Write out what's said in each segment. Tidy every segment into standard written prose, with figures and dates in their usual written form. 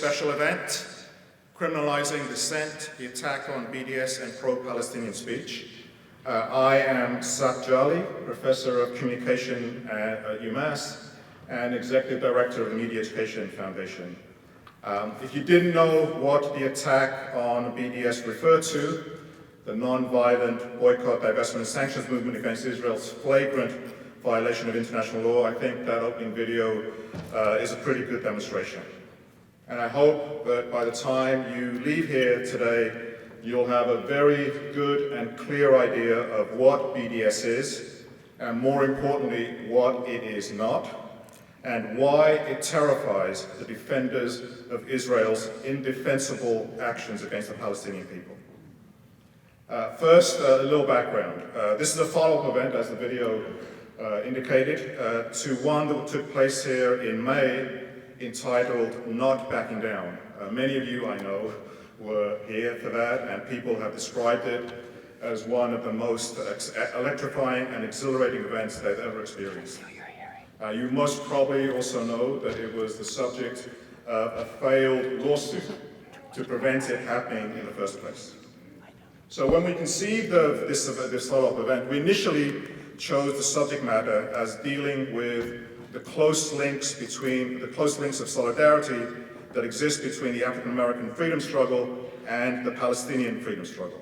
special event, Criminalizing Dissent, the attack on BDS and Pro-Palestinian Speech. I am Sut Jhally, Professor of Communication at UMass and Executive Director of the Media Education Foundation. If you didn't know what the attack on BDS referred to, the non-violent boycott, divestment and sanctions movement against Israel's flagrant violation of international law, I think that opening video is a pretty good demonstration. And I hope that by the time you leave here today, you'll have a very good and clear idea of what BDS is, and more importantly, what it is not, and why it terrifies the defenders of Israel's indefensible actions against the Palestinian people. First, a little background. This is a follow-up event, as the video indicated, to one that took place here in May, entitled Not Backing Down. Many of you, I know, were here for that, and people have described it as one of the most electrifying and exhilarating events they've ever experienced. You most probably also know that it was the subject of a failed lawsuit to prevent it happening in the first place. So when we conceived of this follow-up event, we initially chose the subject matter as dealing with the close links of solidarity that exist between the African-American freedom struggle and the Palestinian freedom struggle.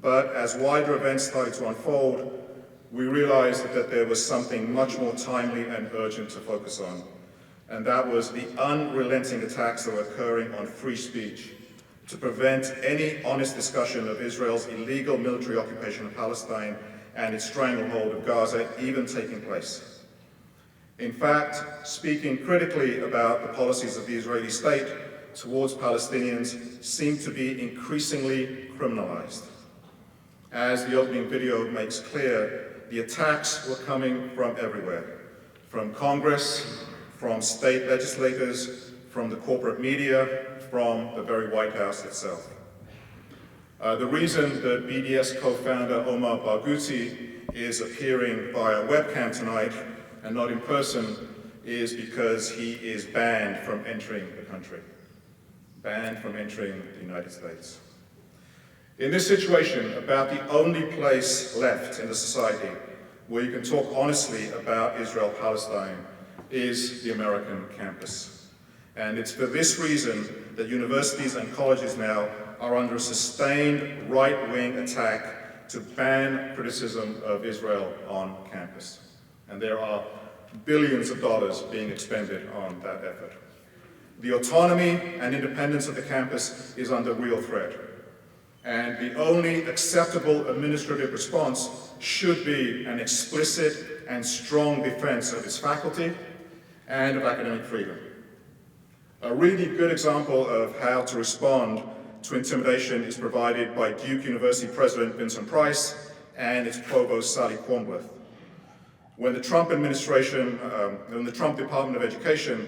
But as wider events started to unfold, we realized that there was something much more timely and urgent to focus on, and that was the unrelenting attacks that were occurring on free speech to prevent any honest discussion of Israel's illegal military occupation of Palestine and its stranglehold of Gaza even taking place. In fact, speaking critically about the policies of the Israeli state towards Palestinians seem to be increasingly criminalized. As the opening video makes clear, the attacks were coming from everywhere, from Congress, from state legislators, from the corporate media, from the very White House itself. The reason that BDS co-founder Omar Barghouti is appearing via webcam tonight and not in person is because he is banned from entering the country, banned from entering the United States. In this situation, about the only place left in the society where you can talk honestly about Israel-Palestine is the American campus. And it's for this reason that universities and colleges now are under a sustained right-wing attack to ban criticism of Israel on campus. And there are billions of dollars being expended on that effort. The autonomy and independence of the campus is under real threat. And the only acceptable administrative response should be an explicit and strong defense of its faculty and of academic freedom. A really good example of how to respond to intimidation is provided by Duke University President Vincent Price and its provost Sally Kornbluth. When the Trump administration, when the Trump Department of Education,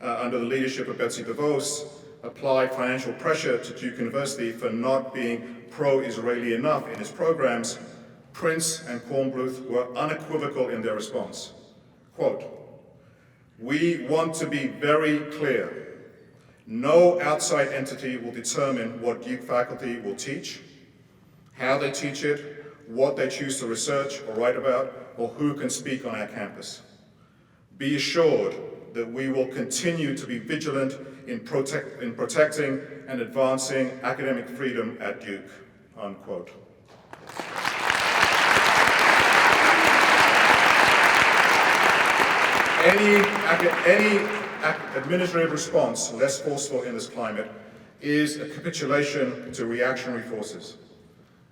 under the leadership of Betsy DeVos, applied financial pressure to Duke University for not being pro-Israeli enough in its programs, Prince and Kornbluth were unequivocal in their response. Quote, "We want to be very clear. No outside entity will determine what Duke faculty will teach, how they teach it, what they choose to research or write about, or who can speak on our campus. Be assured that we will continue to be vigilant in protecting and advancing academic freedom at Duke," unquote. Any administrative response less forceful in this climate is a capitulation to reactionary forces.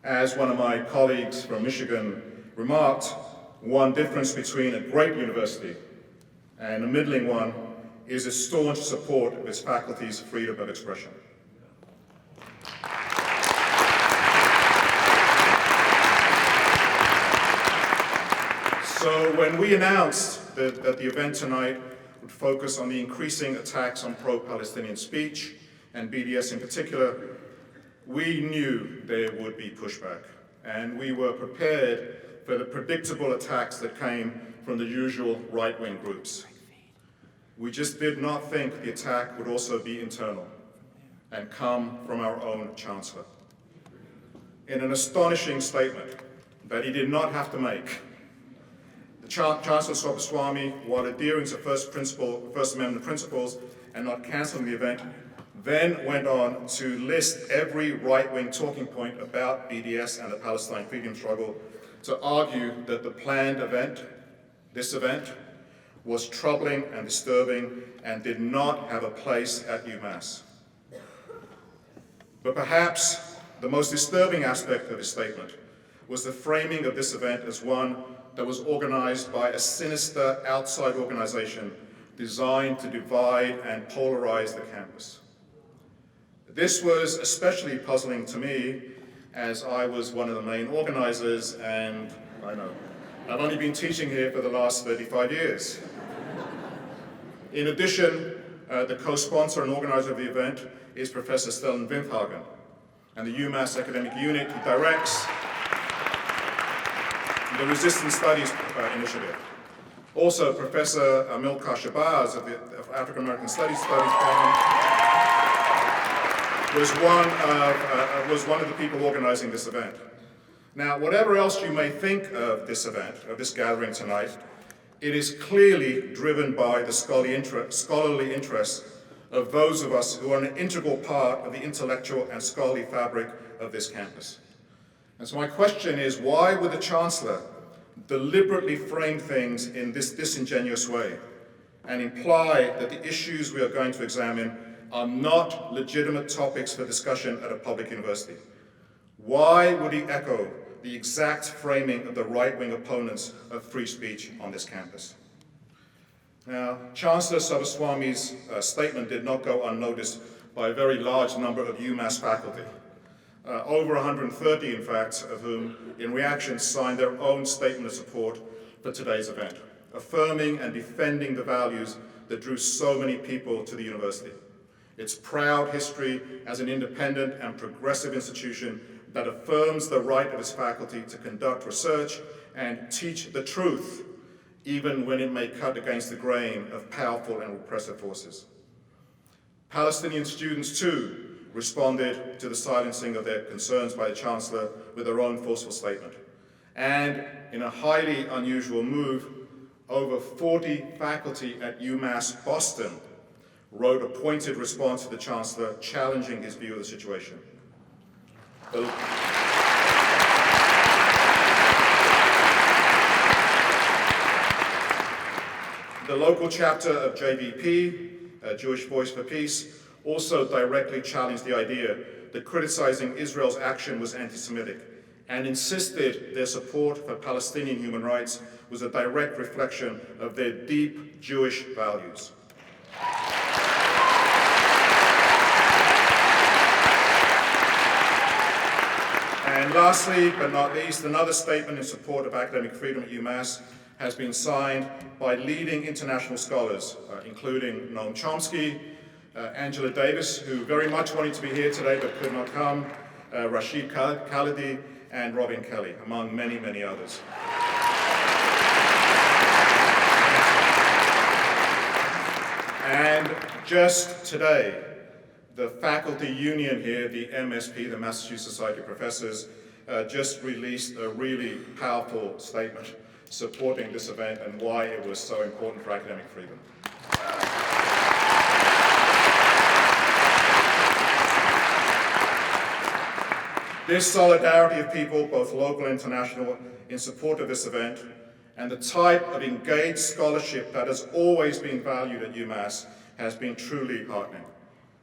As one of my colleagues from Michigan remarked, one difference between a great university and a middling one is its staunch support of its faculty's freedom of expression. So when we announced that the event tonight would focus on the increasing attacks on pro-Palestinian speech, and BDS in particular, we knew there would be pushback, and we were prepared for the predictable attacks that came from the usual right-wing groups. We just did not think the attack would also be internal and come from our own chancellor. In an astonishing statement that he did not have to make, the Chancellor Sarsour, while adhering to First Amendment principles and not cancelling the event, then went on to list every right-wing talking point about BDS and the Palestine freedom struggle to argue that the planned event, this event, was troubling and disturbing and did not have a place at UMass. But perhaps the most disturbing aspect of his statement was the framing of this event as one that was organized by a sinister outside organization designed to divide and polarize the campus. This was especially puzzling to me as I was one of the main organizers, and I know, I've only been teaching here for the last 35 years. In addition, the co-sponsor and organizer of the event is Professor Stellan Windhagen, and the UMass academic unit who directs the Resistance Studies Initiative. Also, Professor Milka Shabazz of the African American Studies Department was one of the people organizing this event. Now, whatever else you may think of this event, of this gathering tonight, it is clearly driven by the scholarly interests of those of us who are an integral part of the intellectual and scholarly fabric of this campus. And so my question is, why would the Chancellor deliberately frame things in this disingenuous way and imply that the issues we are going to examine are not legitimate topics for discussion at a public university? Why would he echo the exact framing of the right-wing opponents of free speech on this campus? Now, Chancellor Sarsour's statement did not go unnoticed by a very large number of UMass faculty, over 130, in fact, of whom, in reaction, signed their own statement of support for today's event, affirming and defending the values that drew so many people to the university. Its proud history as an independent and progressive institution that affirms the right of its faculty to conduct research and teach the truth, even when it may cut against the grain of powerful and repressive forces. Palestinian students, too, responded to the silencing of their concerns by the Chancellor with their own forceful statement. And in a highly unusual move, over 40 faculty at UMass Boston wrote a pointed response to the Chancellor challenging his view of the situation. The local chapter of JVP, Jewish Voice for Peace, also directly challenged the idea that criticizing Israel's action was anti-Semitic and insisted their support for Palestinian human rights was a direct reflection of their deep Jewish values. And lastly, but not least, another statement in support of academic freedom at UMass has been signed by leading international scholars, including Noam Chomsky, Angela Davis, who very much wanted to be here today but could not come, Rashid Khalidi, and Robin Kelly, among many, many others. And just today, the faculty union here, the MSP, the Massachusetts Society of Professors, just released a really powerful statement supporting this event and why it was so important for academic freedom. This solidarity of people, both local and international, in support of this event, and the type of engaged scholarship that has always been valued at UMass has been truly heartening.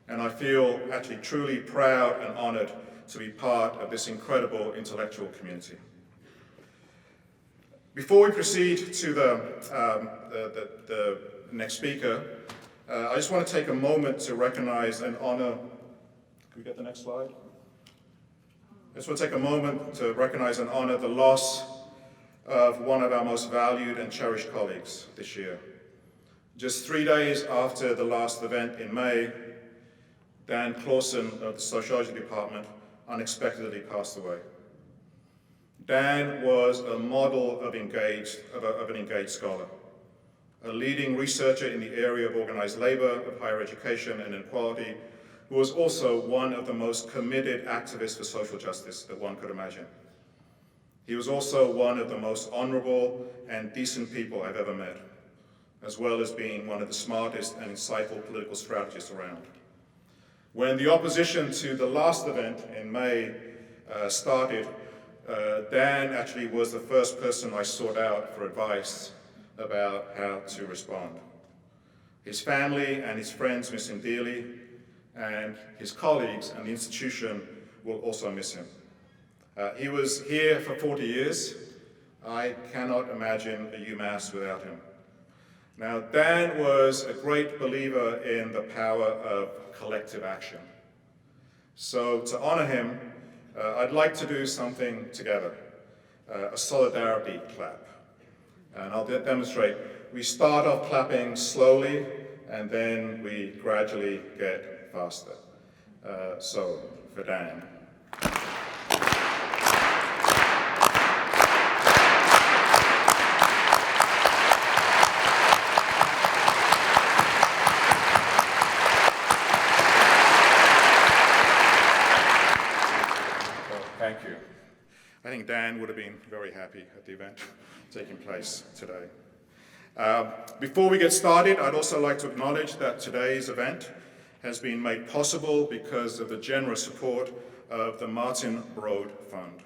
And I feel actually truly proud and honored to be part of this incredible intellectual community. Before we proceed to the next speaker, I just want to take a moment to recognize and honor, can we get the next slide? I just want to take a moment to recognize and honor the loss of one of our most valued and cherished colleagues this year. Just 3 days after the last event in May, Dan Clausen of the Sociology Department unexpectedly passed away. Dan was a model of an engaged scholar, a leading researcher in the area of organized labor, of higher education and inequality, who was also one of the most committed activists for social justice that one could imagine. He was also one of the most honorable and decent people I've ever met, as well as being one of the smartest and insightful political strategists around. When the opposition to the last event in May started, Dan actually was the first person I sought out for advice about how to respond. His family and his friends miss him dearly, and his colleagues and the institution will also miss him. He was here for 40 years. I cannot imagine a UMass without him. Now, Dan was a great believer in the power of collective action. So to honor him, I'd like to do something together, a solidarity clap. And I'll demonstrate. We start off clapping slowly, and then we gradually get faster. So, for Dan. Thank you. I think Dan would have been very happy at the event taking place today. Before we get started, I'd also like to acknowledge that today's event has been made possible because of the generous support of the Martin Broad Fund.